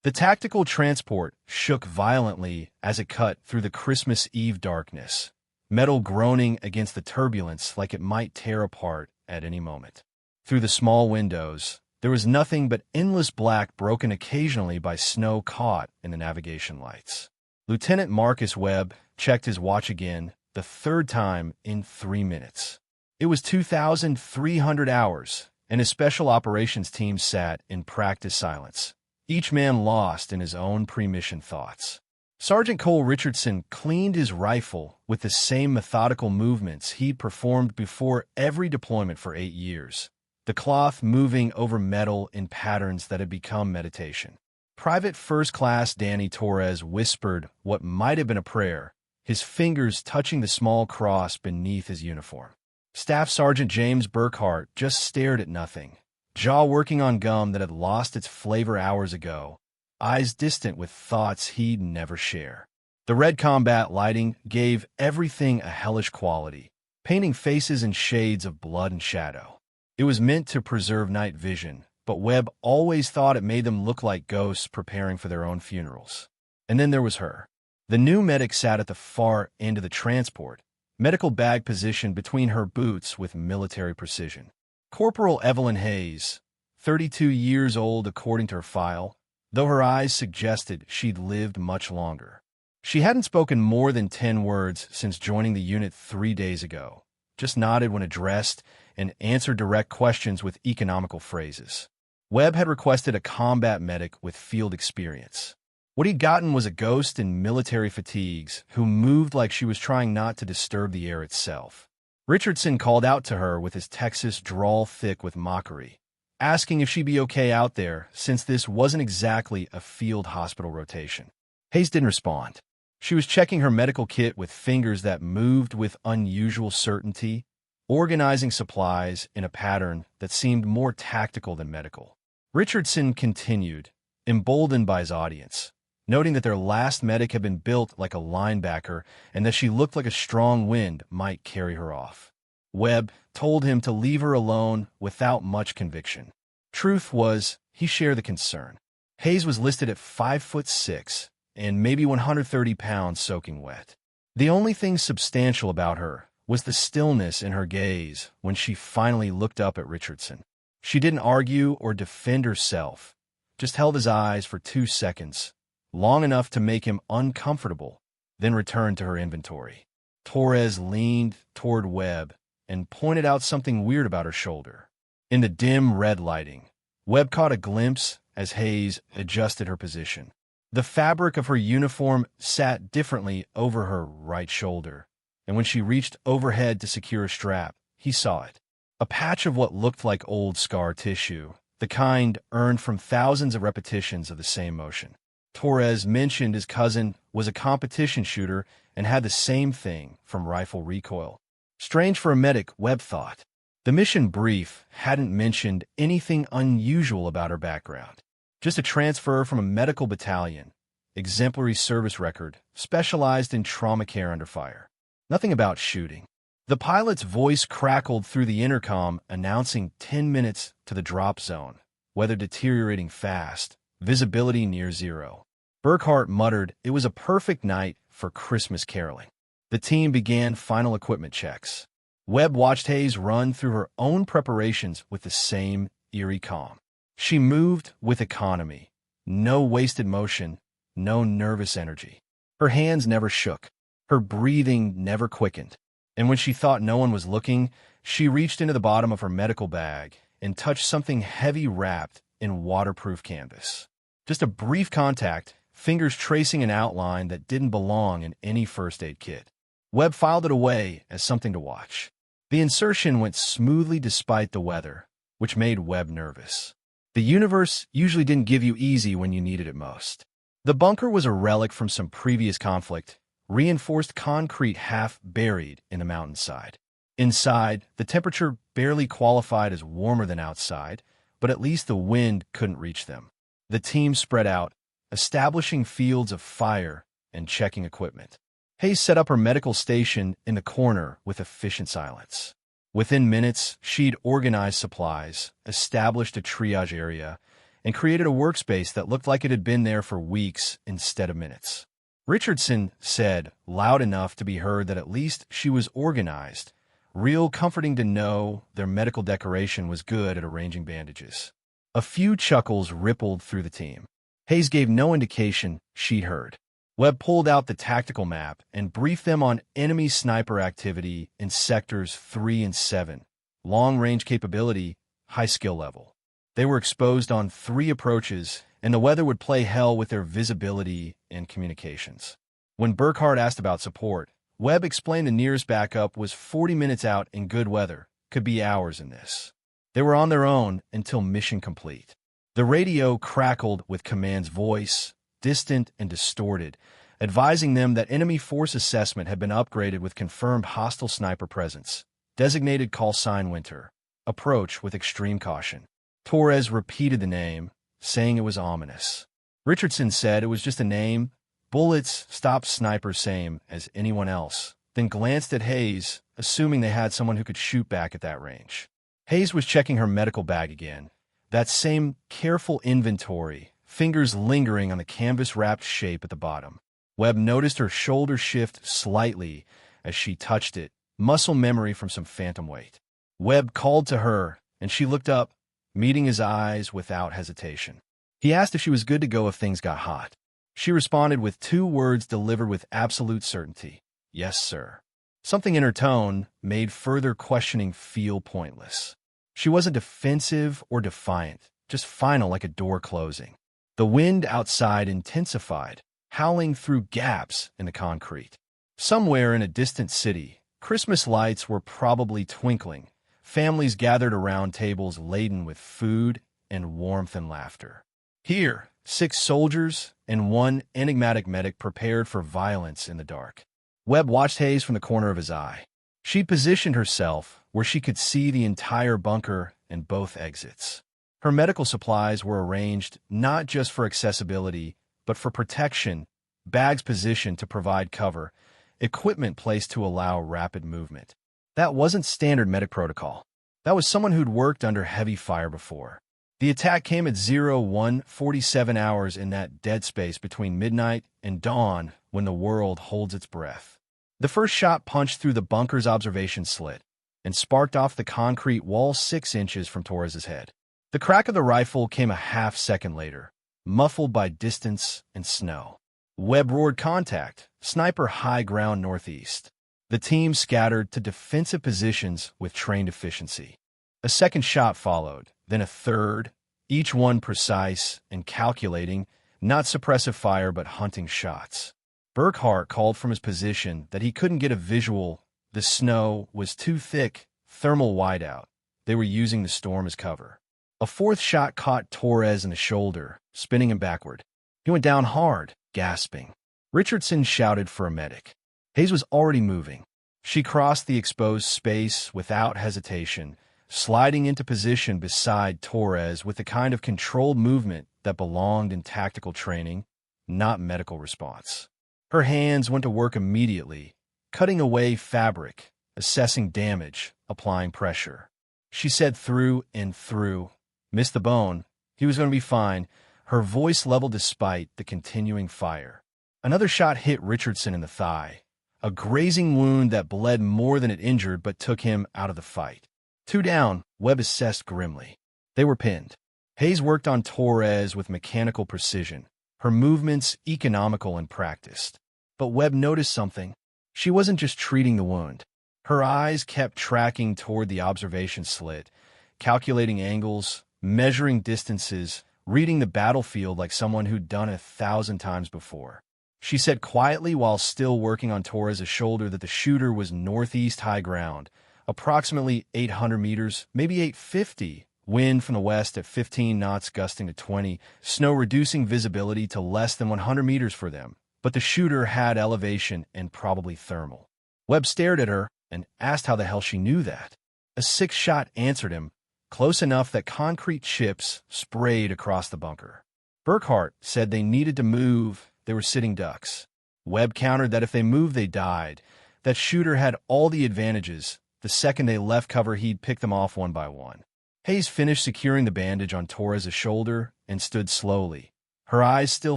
The tactical transport shook violently as it cut through the Christmas Eve darkness, metal groaning against the turbulence like it might tear apart at any moment. Through the small windows, there was nothing but endless black broken occasionally by snow caught in the navigation lights. Lieutenant Marcus Webb checked his watch again, the third time in 3 minutes. It was 2,300 hours, and his special operations team sat in practiced silence, each man lost in his own pre-mission thoughts. Sergeant Cole Richardson cleaned his rifle with the same methodical movements he'd performed before every deployment for 8 years, the cloth moving over metal in patterns that had become meditation. Private First Class Danny Torres whispered what might have been a prayer, his fingers touching the small cross beneath his uniform. Staff Sergeant James Burkhart just stared at nothing, jaw working on gum that had lost its flavor hours ago, eyes distant with thoughts he'd never share. The red combat lighting gave everything a hellish quality, painting faces in shades of blood and shadow. It was meant to preserve night vision, but Webb always thought it made them look like ghosts preparing for their own funerals. And then there was her. The new medic sat at the far end of the transport, medical bag positioned between her boots with military precision. Corporal Evelyn Hayes, 32 years old according to her file, though her eyes suggested she'd lived much longer. She hadn't spoken more than 10 words since joining the unit 3 days ago, just nodded when addressed and answered direct questions with economical phrases. Webb had requested a combat medic with field experience. What he'd gotten was a ghost in military fatigues who moved like she was trying not to disturb the air itself. Richardson called out to her with his Texas drawl thick with mockery, asking if she'd be okay out there since this wasn't exactly a field hospital rotation. Hayes didn't respond. She was checking her medical kit with fingers that moved with unusual certainty, organizing supplies in a pattern that seemed more tactical than medical. Richardson continued, emboldened by his audience, noting that their last medic had been built like a linebacker and that she looked like a strong wind might carry her off. Webb told him to leave her alone without much conviction. Truth was, he shared the concern. Hayes was listed at 5'6" and maybe 130 pounds soaking wet. The only thing substantial about her was the stillness in her gaze when she finally looked up at Richardson. She didn't argue or defend herself, just held his eyes for 2 seconds, long enough to make him uncomfortable, then returned to her inventory. Torres leaned toward Webb and pointed out something weird about her shoulder. In the dim red lighting, Webb caught a glimpse as Hayes adjusted her position. The fabric of her uniform sat differently over her right shoulder, and when she reached overhead to secure a strap, he saw it. A patch of what looked like old scar tissue, the kind earned from thousands of repetitions of the same motion. Torres mentioned his cousin was a competition shooter and had the same thing from rifle recoil. Strange for a medic, Webb thought. The mission brief hadn't mentioned anything unusual about her background. Just a transfer from a medical battalion, exemplary service record, specialized in trauma care under fire. Nothing about shooting. The pilot's voice crackled through the intercom announcing 10 minutes to the drop zone, weather deteriorating fast, visibility near zero. Burkhart muttered it was a perfect night for Christmas caroling. The team began final equipment checks. Webb watched Hayes run through her own preparations with the same eerie calm. She moved with economy, no wasted motion, no nervous energy. Her hands never shook, her breathing never quickened. And when she thought no one was looking, she reached into the bottom of her medical bag and touched something heavy wrapped in waterproof canvas. Just a brief contact, fingers tracing an outline that didn't belong in any first aid kit. Webb filed it away as something to watch. The insertion went smoothly despite the weather, which made Webb nervous. The universe usually didn't give you easy when you needed it most. The bunker was a relic from some previous conflict, reinforced concrete half buried in the mountainside. Inside, the temperature barely qualified as warmer than outside, but at least the wind couldn't reach them. The team spread out, establishing fields of fire and checking equipment. Hayes set up her medical station in the corner with efficient silence. Within minutes, she'd organized supplies, established a triage area, and created a workspace that looked like it had been there for weeks instead of minutes. Richardson said, loud enough to be heard that at least she was organized. Real comforting to know their medical decoration was good at arranging bandages. A few chuckles rippled through the team. Hayes gave no indication she'd heard. Webb pulled out the tactical map and briefed them on enemy sniper activity in sectors 3 and 7. Long-range capability, high skill level. They were exposed on 3 approaches, and the weather would play hell with their visibility and communications. When Burkhart asked about support, Webb explained the nearest backup was 40 minutes out in good weather, could be hours in this. They were on their own until mission complete. The radio crackled with Command's voice, distant and distorted, advising them that enemy force assessment had been upgraded with confirmed hostile sniper presence. Designated call sign Winter. Approach with extreme caution. Torres repeated the name, saying it was ominous. Richardson said it was just a name. Bullets stopped snipers same as anyone else, then glanced at Hayes, assuming they had someone who could shoot back at that range. Hayes was checking her medical bag again. That same careful inventory, fingers lingering on the canvas-wrapped shape at the bottom. Webb noticed her shoulder shift slightly as she touched it, muscle memory from some phantom weight. Webb called to her, and she looked up, meeting his eyes without hesitation. He asked if she was good to go if things got hot. She responded with 2 words delivered with absolute certainty. Yes, sir. Something in her tone made further questioning feel pointless. She wasn't defensive or defiant, just final like a door closing. The wind outside intensified, howling through gaps in the concrete. Somewhere in a distant city, Christmas lights were probably twinkling. Families gathered around tables laden with food and warmth and laughter. Here, 6 soldiers and 1 enigmatic medic prepared for violence in the dark. Webb watched Hayes from the corner of his eye. She positioned herself where she could see the entire bunker and both exits. Her medical supplies were arranged not just for accessibility, but for protection, bags positioned to provide cover, equipment placed to allow rapid movement. That wasn't standard medic protocol. That was someone who'd worked under heavy fire before. The attack came at 01:47 hours in that dead space between midnight and dawn when the world holds its breath. The first shot punched through the bunker's observation slit and sparked off the concrete wall 6 inches from Torres's head. The crack of the rifle came a half second later, muffled by distance and snow. Webb roared contact, sniper high ground northeast. The team scattered to defensive positions with trained efficiency. A second shot followed, then a third, each one precise and calculating, not suppressive fire but hunting shots. Burkhart called from his position that he couldn't get a visual. The snow was too thick, thermal whiteout. They were using the storm as cover. A fourth shot caught Torres in the shoulder, spinning him backward. He went down hard, gasping. Richardson shouted for a medic. Hayes was already moving. She crossed the exposed space without hesitation, sliding into position beside Torres with the kind of controlled movement that belonged in tactical training, not medical response. Her hands went to work immediately, cutting away fabric, assessing damage, applying pressure. She said through and through, missed the bone, he was going to be fine, her voice leveled despite the continuing fire. Another shot hit Richardson in the thigh, a grazing wound that bled more than it injured but took him out of the fight. 2 down, Webb assessed grimly. They were pinned. Hayes worked on Torres with mechanical precision, her movements economical and practiced. But Webb noticed something. She wasn't just treating the wound. Her eyes kept tracking toward the observation slit, calculating angles, measuring distances, reading the battlefield like someone who'd done it 1,000 times before. She said quietly while still working on Torres' shoulder that the shooter was northeast high ground, approximately 800 meters, maybe 850, wind from the west at 15 knots gusting to 20, snow reducing visibility to less than 100 meters for them. But the shooter had elevation and probably thermal. Webb stared at her and asked how the hell she knew that. A 6th shot answered him, close enough that concrete chips sprayed across the bunker. Burkhart said they needed to move, they were sitting ducks. Webb countered that if they moved they died. That shooter had all the advantages. The second they left cover he'd pick them off one by one. Hayes finished securing the bandage on Torres' shoulder and stood slowly, her eyes still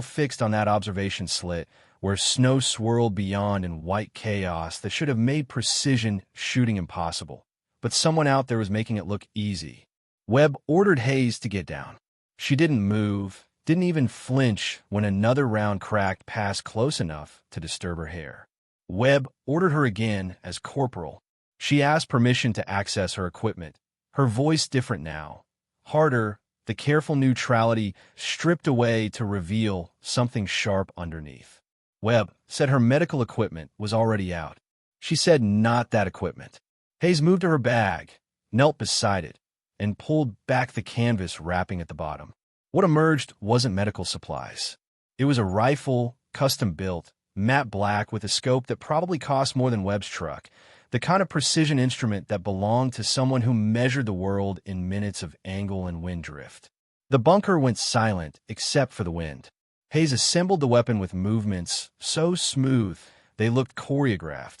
fixed on that observation slit, where snow swirled beyond in white chaos that should have made precision shooting impossible. But someone out there was making it look easy. Webb ordered Hayes to get down. She didn't move, didn't even flinch when another round cracked past close enough to disturb her hair. Webb ordered her again as corporal. She asked permission to access her equipment, her voice different now, harder, the careful neutrality stripped away to reveal something sharp underneath. Webb said her medical equipment was already out. She said not that equipment. Hayes moved to her bag, knelt beside it, and pulled back the canvas wrapping at the bottom. What emerged wasn't medical supplies. It was a rifle, custom-built, matte black with a scope that probably cost more than Webb's truck, the kind of precision instrument that belonged to someone who measured the world in minutes of angle and wind drift. The bunker went silent except for the wind. Hayes assembled the weapon with movements so smooth they looked choreographed,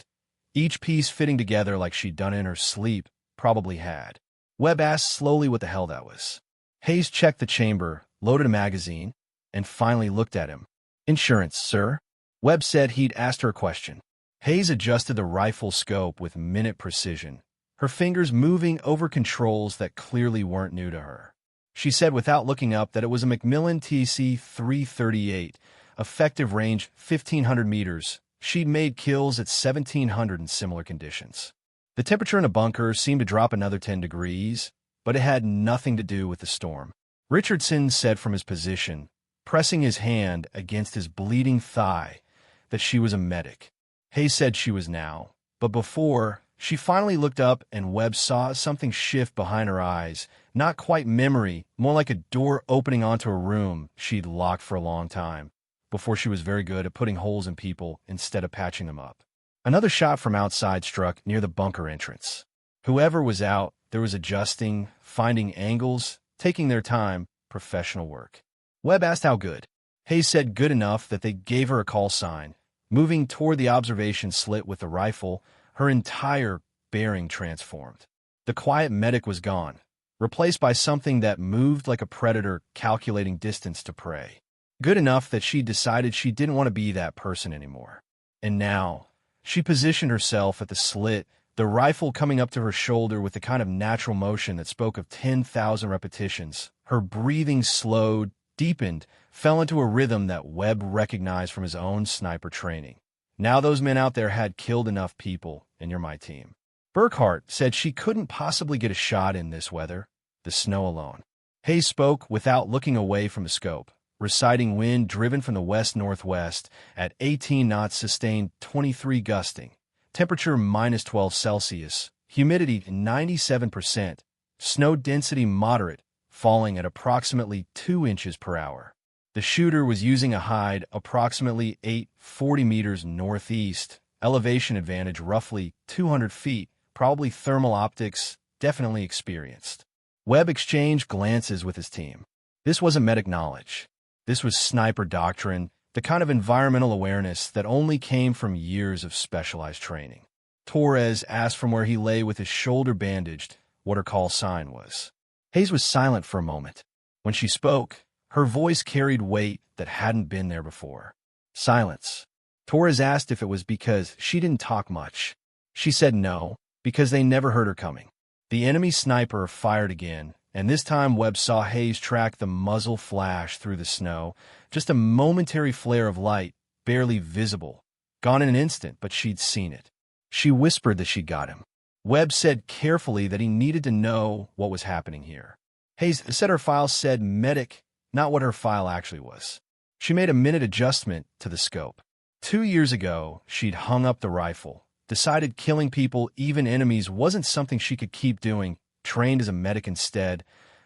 each piece fitting together like she'd done it in her sleep, probably had. Webb asked slowly what the hell that was. Hayes checked the chamber, loaded a magazine, and finally looked at him. "Insurance, sir." Webb said he'd asked her a question. Hayes adjusted the rifle scope with minute precision, her fingers moving over controls that clearly weren't new to her. She said without looking up that it was a Macmillan TC-338, effective range 1,500 meters. She'd made kills at 1,700 in similar conditions. The temperature in a bunker seemed to drop another 10 degrees, but it had nothing to do with the storm. Richardson said from his position, pressing his hand against his bleeding thigh, that she was a medic. Hayes said she was now, but before, she finally looked up and Webb saw something shift behind her eyes, not quite memory, more like a door opening onto a room she'd locked for a long time, before she was very good at putting holes in people instead of patching them up. Another shot from outside struck near the bunker entrance. Whoever was out there was adjusting, finding angles, taking their time, professional work. Webb asked how good. Hayes said good enough that they gave her a call sign. Moving toward the observation slit with the rifle, her entire bearing transformed. The quiet medic was gone, replaced by something that moved like a predator calculating distance to prey. Good enough that she decided she didn't want to be that person anymore. And now, she positioned herself at the slit, the rifle coming up to her shoulder with the kind of natural motion that spoke of 10,000 repetitions. Her breathing slowed, deepened, fell into a rhythm that Webb recognized from his own sniper training. Now those men out there had killed enough people, and you're my team. Burkhart said she couldn't possibly get a shot in this weather, the snow alone. Hayes spoke without looking away from the scope, reciting wind driven from the west-northwest at 18 knots sustained 23 gusting, temperature -12 Celsius, humidity 97%, snow density moderate, falling at approximately 2 inches per hour. The shooter was using a hide approximately 840 meters northeast, elevation advantage roughly 200 feet, probably thermal optics, definitely experienced. Webb exchanged glances with his team. This wasn't medic knowledge. This was sniper doctrine, the kind of environmental awareness that only came from years of specialized training. Torres asked from where he lay with his shoulder bandaged what her call sign was. Hayes was silent for a moment. When she spoke, her voice carried weight that hadn't been there before. Silence. Torres asked if it was because she didn't talk much. She said no, because they never heard her coming. The enemy sniper fired again, and this time Webb saw Hayes track the muzzle flash through the snow, just a momentary flare of light, barely visible. Gone in an instant, but she'd seen it. She whispered that she'd got him. Webb said carefully that he needed to know what was happening here. Hayes said her file said medic, not what her file actually was. She made a minute adjustment to the scope. 2 years ago, she'd hung up the rifle, decided killing people, even enemies, wasn't something she could keep doing, trained as a medic instead,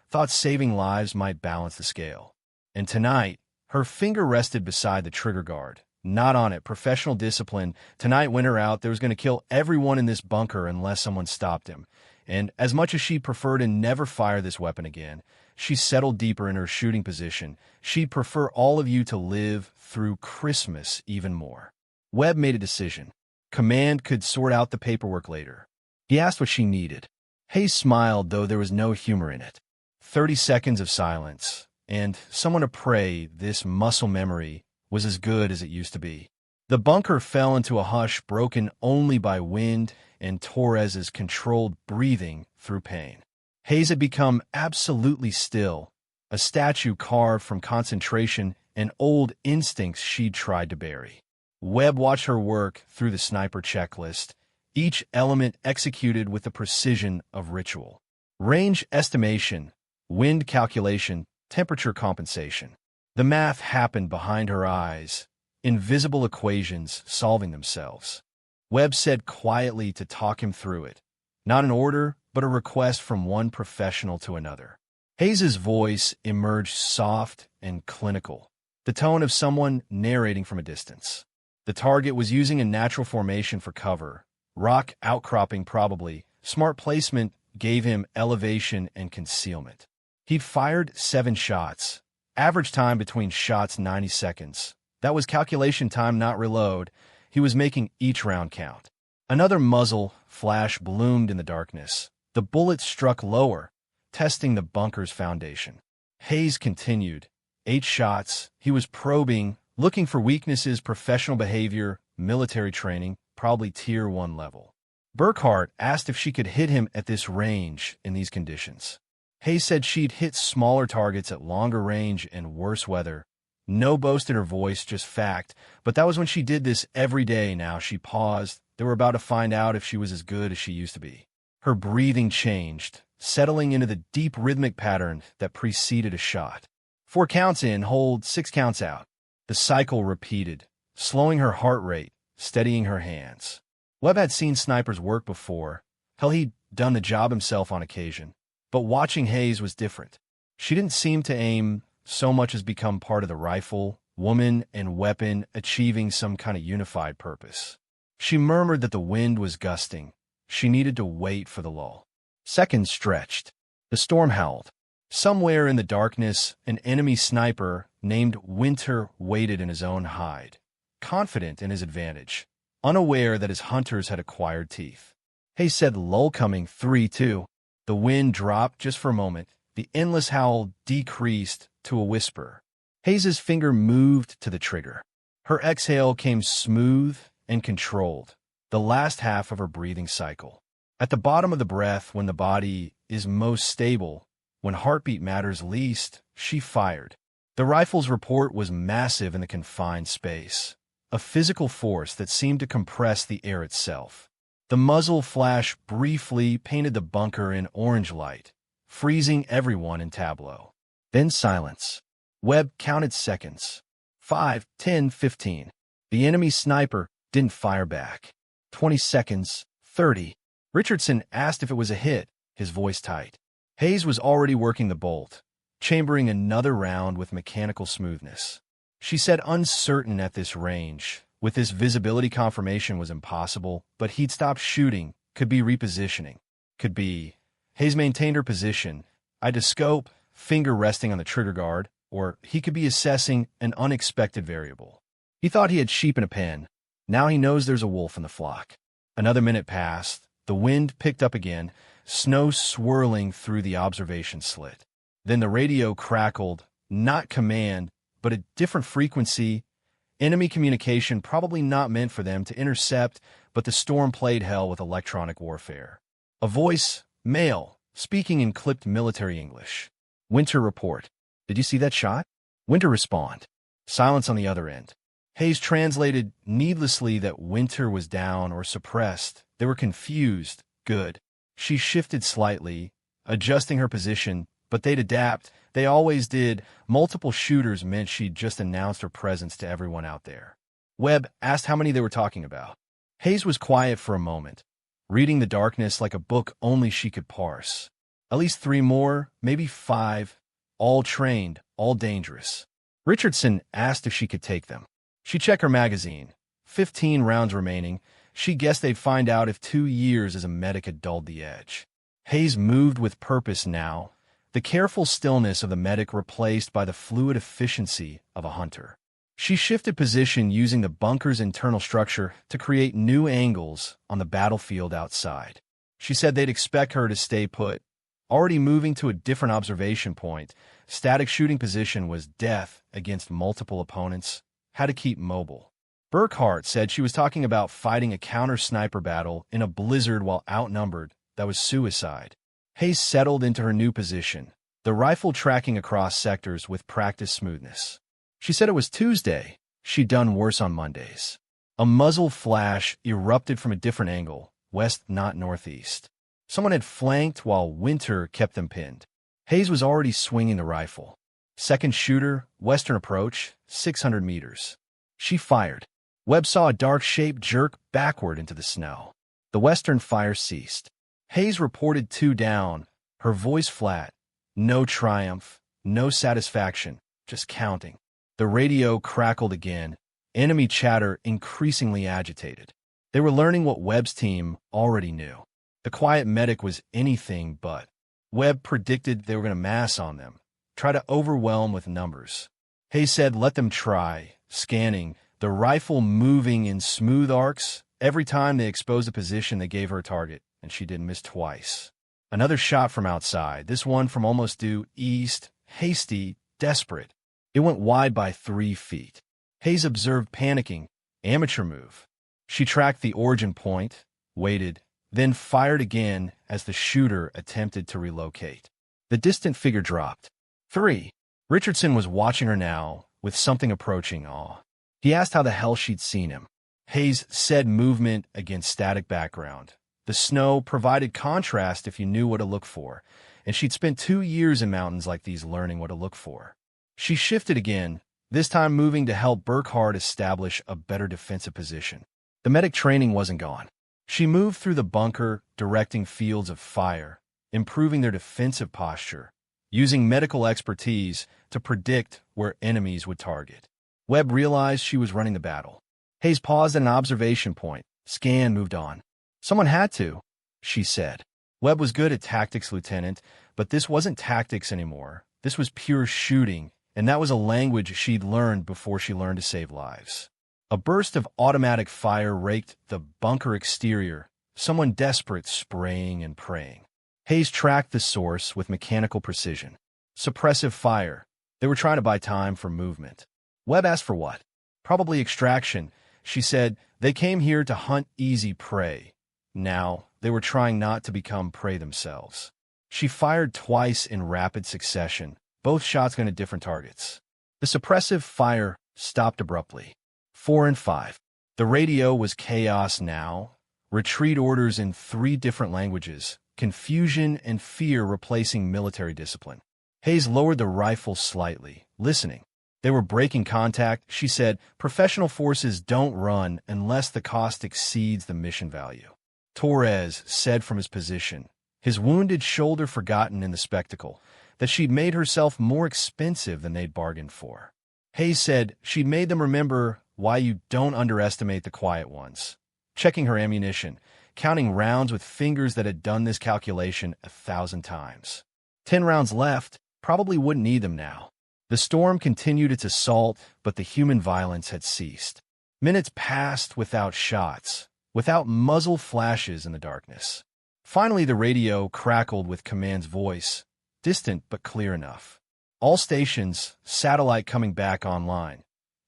thought saving lives might balance the scale. And tonight, her finger rested beside the trigger guard. Not on it, professional discipline. Tonight, when her out, there was going to kill everyone in this bunker unless someone stopped him. And as much as she'd prefer to never fire this weapon again, she settled deeper in her shooting position. She'd prefer all of you to live through Christmas even more. Webb made a decision. Command could sort out the paperwork later. He asked what she needed. Hayes smiled, though there was no humor in it. 30 seconds of silence, and someone to pray this muscle memory was as good as it used to be. The bunker fell into a hush broken only by wind and Torres's controlled breathing through pain. Hayes had become absolutely still, a statue carved from concentration and old instincts she'd tried to bury. Webb watched her work through the sniper checklist, each element executed with the precision of ritual. Range estimation, wind calculation, temperature compensation. The math happened behind her eyes, invisible equations solving themselves. Webb said quietly to talk him through it. Not an order, but a request from one professional to another. Hayes's voice emerged soft and clinical, the tone of someone narrating from a distance. The target was using a natural formation for cover. Rock outcropping probably. Smart placement gave him elevation and concealment. He'd fired 7 shots. Average time between shots 90 seconds. That was calculation time, not reload. He was making each round count. Another muzzle flash bloomed in the darkness. The bullet struck lower, testing the bunker's foundation. Hayes continued. 8 shots. He was probing, looking for weaknesses, professional behavior, military training, probably Tier 1 level. Burkhart asked if she could hit him at this range in these conditions. Hayes said she'd hit smaller targets at longer range and worse weather. No boast in her voice, just fact, but that was when she did this every day now. She paused. They were about to find out if she was as good as she used to be. Her breathing changed, settling into the deep rhythmic pattern that preceded a shot. 4 counts in, hold, 6 counts out. The cycle repeated, slowing her heart rate, steadying her hands. Webb had seen snipers work before. Hell, he'd done the job himself on occasion. But watching Hayes was different. She didn't seem to aim so much as become part of the rifle, woman, and weapon, achieving some kind of unified purpose. She murmured that the wind was gusting. She needed to wait for the lull. Seconds stretched. The storm howled. Somewhere in the darkness, an enemy sniper named Winter waited in his own hide, confident in his advantage, unaware that his hunters had acquired teeth. Hayes said, lull coming, 3-2. The wind dropped just for a moment. The endless howl decreased to a whisper. Hayes's finger moved to the trigger. Her exhale came smooth and controlled, the last half of her breathing cycle. At the bottom of the breath, when the body is most stable, when heartbeat matters least, she fired. The rifle's report was massive in the confined space, a physical force that seemed to compress the air itself. The muzzle flash briefly painted the bunker in orange light, freezing everyone in tableau. Then silence. Webb counted seconds. 5, 10, 15. The enemy sniper didn't fire back. 20 seconds, 30. Richardson asked if it was a hit, his voice tight. Hayes was already working the bolt, chambering another round with mechanical smoothness. She said uncertain at this range. With this visibility, confirmation was impossible, but he'd stopped shooting, could be repositioning, could be. Hayes maintained her position, idoscope, finger resting on the trigger guard, or he could be assessing an unexpected variable. He thought he had sheep in a pen. Now he knows there's a wolf in the flock. Another minute passed. The wind picked up again, snow swirling through the observation slit. Then the radio crackled, not command, but a different frequency. Enemy communication probably not meant for them to intercept, but the storm played hell with electronic warfare. A voice, male, speaking in clipped military English. Winter report. Did you see that shot? Winter respond. Silence on the other end. Hayes translated needlessly that Winter was down or suppressed. They were confused. Good. She shifted slightly, adjusting her position, but they'd adapt. They always did. Multiple shooters meant she'd just announced her presence to everyone out there. Webb asked how many they were talking about. Hayes was quiet for a moment, reading the darkness like a book only she could parse. At least 3 more, maybe 5, all trained, all dangerous. Richardson asked if she could take them. She checked her magazine. 15 rounds remaining. She guessed they'd find out if 2 years as a medic had dulled the edge. Hayes moved with purpose now, the careful stillness of the medic replaced by the fluid efficiency of a hunter. She shifted position using the bunker's internal structure to create new angles on the battlefield outside. She said they'd expect her to stay put. Already moving to a different observation point, static shooting position was death against multiple opponents. How to keep mobile. Burkhart said she was talking about fighting a counter-sniper battle in a blizzard while outnumbered. That was suicide. Hayes settled into her new position, the rifle tracking across sectors with practiced smoothness. She said it was Tuesday. She'd done worse on Mondays. A muzzle flash erupted from a different angle, west, not northeast. Someone had flanked while Winter kept them pinned. Hayes was already swinging the rifle. Second shooter, western approach, 600 meters. She fired. Webb saw a dark shape jerk backward into the snow. The western fire ceased. Hayes reported 2 down, her voice flat. No triumph, no satisfaction, just counting. The radio crackled again, enemy chatter increasingly agitated. They were learning what Webb's team already knew. The quiet medic was anything but. Webb predicted they were going to mass on them, try to overwhelm with numbers. Hayes said let them try, scanning, the rifle moving in smooth arcs. Every time they exposed a position, they gave her a target, and she didn't miss twice. Another shot from outside, this one from almost due east, hasty, desperate. It went wide by 3 feet. Hayes observed panicking. Amateur move. She tracked the origin point, waited, then fired again as the shooter attempted to relocate. The distant figure dropped. 3. Richardson was watching her now, with something approaching awe. He asked how the hell she'd seen him. Hayes said movement against static background. The snow provided contrast if you knew what to look for, and she'd spent 2 years in mountains like these learning what to look for. She shifted again, this time moving to help Burkhart establish a better defensive position. The medic training wasn't gone. She moved through the bunker, directing fields of fire, improving their defensive posture, using medical expertise to predict where enemies would target. Webb realized she was running the battle. Hayes paused at an observation point. Scan moved on. Someone had to, she said. Webb was good at tactics, Lieutenant, but this wasn't tactics anymore. This was pure shooting, and that was a language she'd learned before she learned to save lives. A burst of automatic fire raked the bunker exterior, someone desperate spraying and praying. Hayes tracked the source with mechanical precision. Suppressive fire. They were trying to buy time for movement. Webb asked for what? Probably extraction. She said, they came here to hunt easy prey. Now, they were trying not to become prey themselves. She fired twice in rapid succession, both shots going to different targets. The suppressive fire stopped abruptly. 4 and 5. The radio was chaos now. Retreat orders in 3 different languages. Confusion and fear replacing military discipline. Hayes lowered the rifle slightly, listening. They were breaking contact. She said, professional forces don't run unless the cost exceeds the mission value. Torres said from his position, his wounded shoulder forgotten in the spectacle, that she'd made herself more expensive than they'd bargained for. Hayes said she'd made them remember why you don't underestimate the quiet ones. Checking her ammunition, counting rounds with fingers that had done this calculation 1,000 times. 10 rounds left, probably wouldn't need them now. The storm continued its assault, but the human violence had ceased. Minutes passed without shots, without muzzle flashes in the darkness. Finally, the radio crackled with command's voice, distant but clear enough. All stations, satellite coming back online.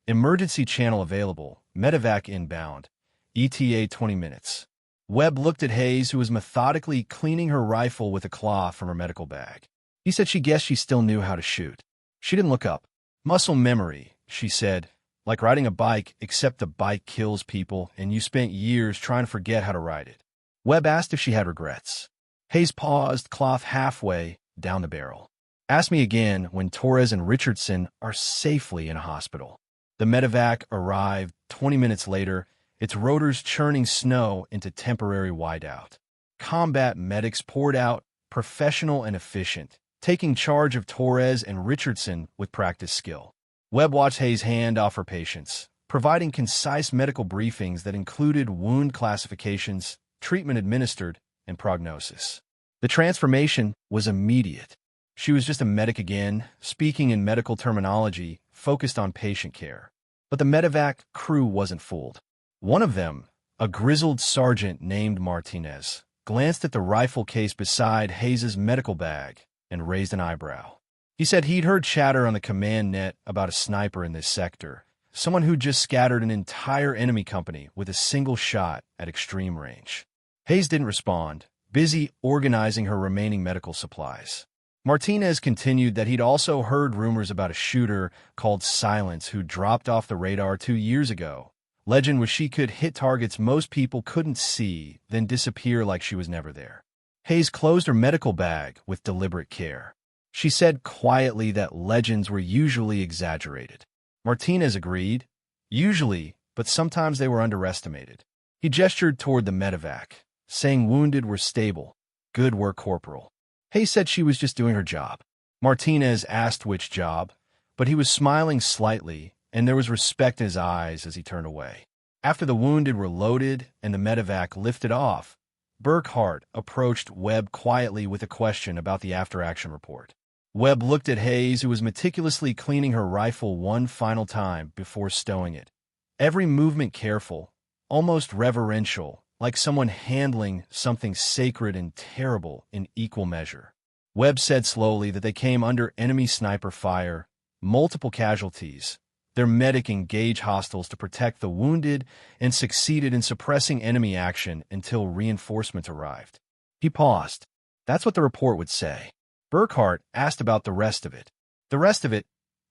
Emergency channel available, medevac inbound, ETA 20 minutes. Webb looked at Hayes, who was methodically cleaning her rifle with a cloth from her medical bag. He said she guessed she still knew how to shoot. She didn't look up. Muscle memory, she said, like riding a bike, except the bike kills people and you spent years trying to forget how to ride it. Webb asked if she had regrets. Hayes paused, cloth halfway down the barrel. Ask me again when Torres and Richardson are safely in a hospital. The medevac arrived 20 minutes later, its rotors churning snow into temporary whiteout. Combat medics poured out, professional and efficient, taking charge of Torres and Richardson with practiced skill. Webb watched Hayes hand off her patients, providing concise medical briefings that included wound classifications, treatment administered, and prognosis. The transformation was immediate. She was just a medic again, speaking in medical terminology, focused on patient care. But the medevac crew wasn't fooled. One of them, a grizzled sergeant named Martinez, glanced at the rifle case beside Hayes's medical bag and raised an eyebrow. He said he'd heard chatter on the command net about a sniper in this sector, someone who just scattered an entire enemy company with a single shot at extreme range. Hayes didn't respond, busy organizing her remaining medical supplies. Martinez continued that he'd also heard rumors about a shooter called Silence who dropped off the radar 2 years ago. Legend was she could hit targets most people couldn't see, then disappear like she was never there. Hayes closed her medical bag with deliberate care. She said quietly that legends were usually exaggerated. Martinez agreed. Usually, but sometimes they were underestimated. He gestured toward the medevac, saying wounded were stable. Good work, Corporal. Hayes said she was just doing her job. Martinez asked which job, but he was smiling slightly, and there was respect in his eyes as he turned away. After the wounded were loaded and the medevac lifted off, Burkhart approached Webb quietly with a question about the after-action report. Webb looked at Hayes, who was meticulously cleaning her rifle one final time before stowing it. Every movement careful, almost reverential, like someone handling something sacred and terrible in equal measure. Webb said slowly that they came under enemy sniper fire, multiple casualties. Their medic engaged hostiles to protect the wounded and succeeded in suppressing enemy action until reinforcements arrived. He paused. That's what the report would say. Burkhart asked about the rest of it. The rest of it,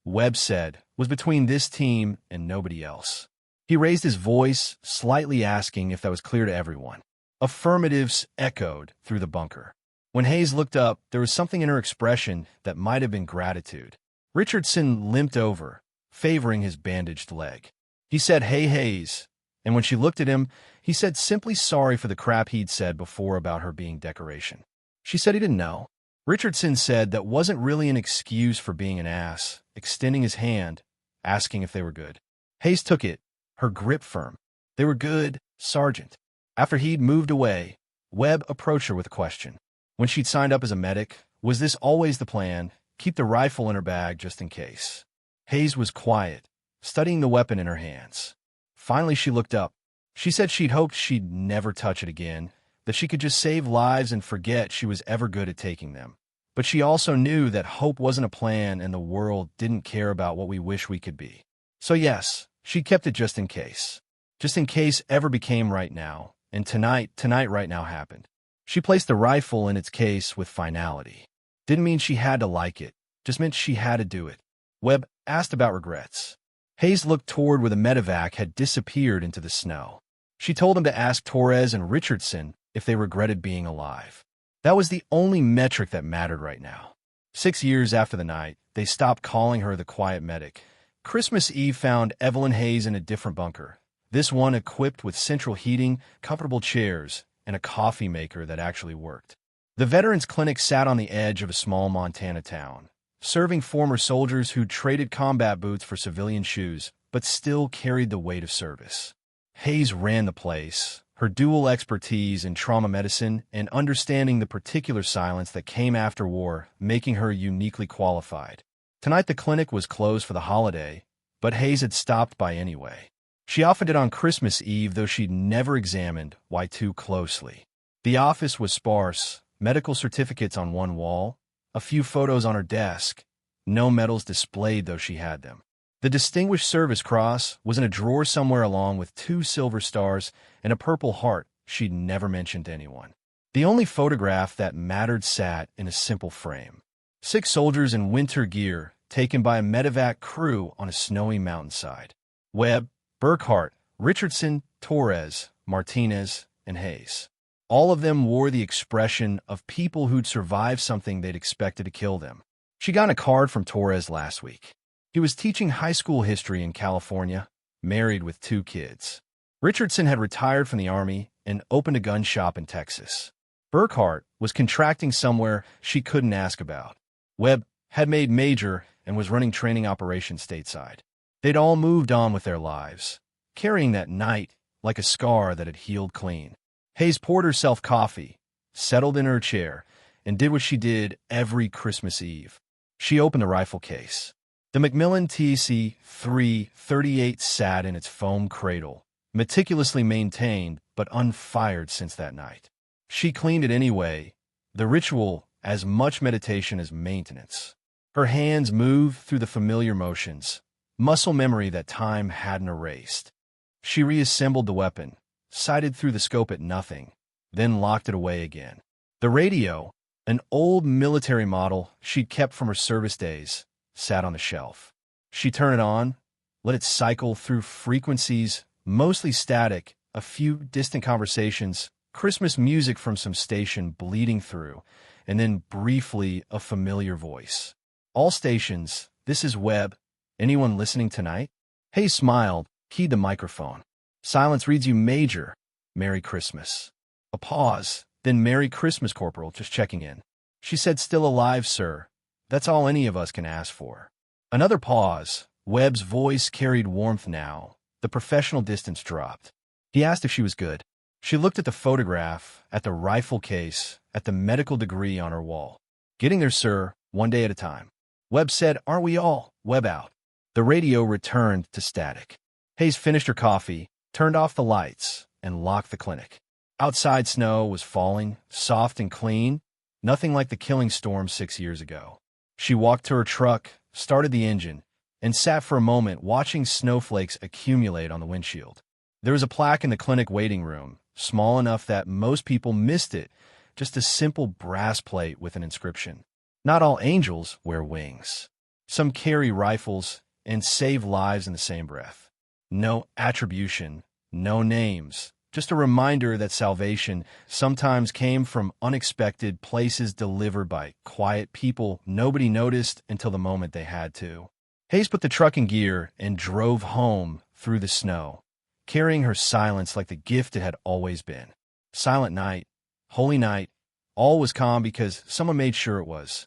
Webb said, was between this team and nobody else. He raised his voice, slightly asking if that was clear to everyone. Affirmatives echoed through the bunker. When Hayes looked up, there was something in her expression that might have been gratitude. Richardson limped over, favoring his bandaged leg. He said, "Hey, Hayes," and when she looked at him, he said simply sorry for the crap he'd said before about her being decoration. She said he didn't know. Richardson said that wasn't really an excuse for being an ass, extending his hand, asking if they were good. Hayes took it, her grip firm. "They were good, Sergeant." After he'd moved away, Webb approached her with a question. When she'd signed up as a medic, was this always the plan? Keep the rifle in her bag just in case. Hayes was quiet, studying the weapon in her hands. Finally, she looked up. She said she'd hoped she'd never touch it again, that she could just save lives and forget she was ever good at taking them. But she also knew that hope wasn't a plan and the world didn't care about what we wish we could be. So yes, she kept it just in case. Just in case ever became right now, and tonight right now happened. She placed the rifle in its case with finality. Didn't mean she had to like it, just meant she had to do it. Webb asked about regrets. Hayes looked toward where the medevac had disappeared into the snow. She told him to ask Torres and Richardson if they regretted being alive. That was the only metric that mattered right now. 6 years after the night, they stopped calling her the quiet medic. Christmas Eve found Evelyn Hayes in a different bunker, this one equipped with central heating, comfortable chairs, and a coffee maker that actually worked. The Veterans Clinic sat on the edge of a small Montana town, serving former soldiers who traded combat boots for civilian shoes, but still carried the weight of service. Hayes ran the place, her dual expertise in trauma medicine and understanding the particular silence that came after war, making her uniquely qualified. Tonight the clinic was closed for the holiday, but Hayes had stopped by anyway. She often did on Christmas Eve, though she'd never examined why too closely. The office was sparse, medical certificates on one wall, a few photos on her desk, no medals displayed though she had them. The Distinguished Service Cross was in a drawer somewhere along with 2 silver stars and a Purple Heart she'd never mentioned to anyone. The only photograph that mattered sat in a simple frame. 6 soldiers in winter gear taken by a medevac crew on a snowy mountainside. Webb, Burkhart, Richardson, Torres, Martinez, and Hayes. All of them wore the expression of people who'd survived something they'd expected to kill them. She got a card from Torres last week. He was teaching high school history in California, married with 2 kids. Richardson had retired from the Army and opened a gun shop in Texas. Burkhart was contracting somewhere she couldn't ask about. Webb had made major and was running training operations stateside. They'd all moved on with their lives, carrying that night like a scar that had healed clean. Hayes poured herself coffee, settled in her chair, and did what she did every Christmas Eve. She opened the rifle case. The Macmillan TC-338 sat in its foam cradle, meticulously maintained but unfired since that night. She cleaned it anyway, the ritual as much meditation as maintenance. Her hands moved through the familiar motions, muscle memory that time hadn't erased. She reassembled the weapon, sighted through the scope at nothing, then locked it away again. The radio, an old military model she'd kept from her service days, sat on the shelf. She turned it on, let it cycle through frequencies, mostly static, a few distant conversations, Christmas music from some station bleeding through, and then briefly a familiar voice. All stations, this is Webb. Anyone listening tonight? Hayes smiled, keyed the microphone. Silence reads you major. Merry Christmas. A pause, then Merry Christmas, Corporal, just checking in. She said, still alive, sir. That's all any of us can ask for. Another pause. Webb's voice carried warmth now. The professional distance dropped. He asked if she was good. She looked at the photograph, at the rifle case, at the medical degree on her wall. Getting there, sir, one day at a time. Webb said, aren't we all? Webb out. The radio returned to static. Hayes finished her coffee, turned off the lights, and locked the clinic. Outside snow was falling, soft and clean, nothing like the killing storm 6 years ago. She walked to her truck, started the engine, and sat for a moment watching snowflakes accumulate on the windshield. There was a plaque in the clinic waiting room, small enough that most people missed it, just a simple brass plate with an inscription. Not all angels wear wings. Some carry rifles and save lives in the same breath. No attribution, no names, just a reminder that salvation sometimes came from unexpected places delivered by quiet people nobody noticed until the moment they had to. Hayes put the truck in gear and drove home through the snow, carrying her silence like the gift it had always been. Silent night, holy night, all was calm because someone made sure it was.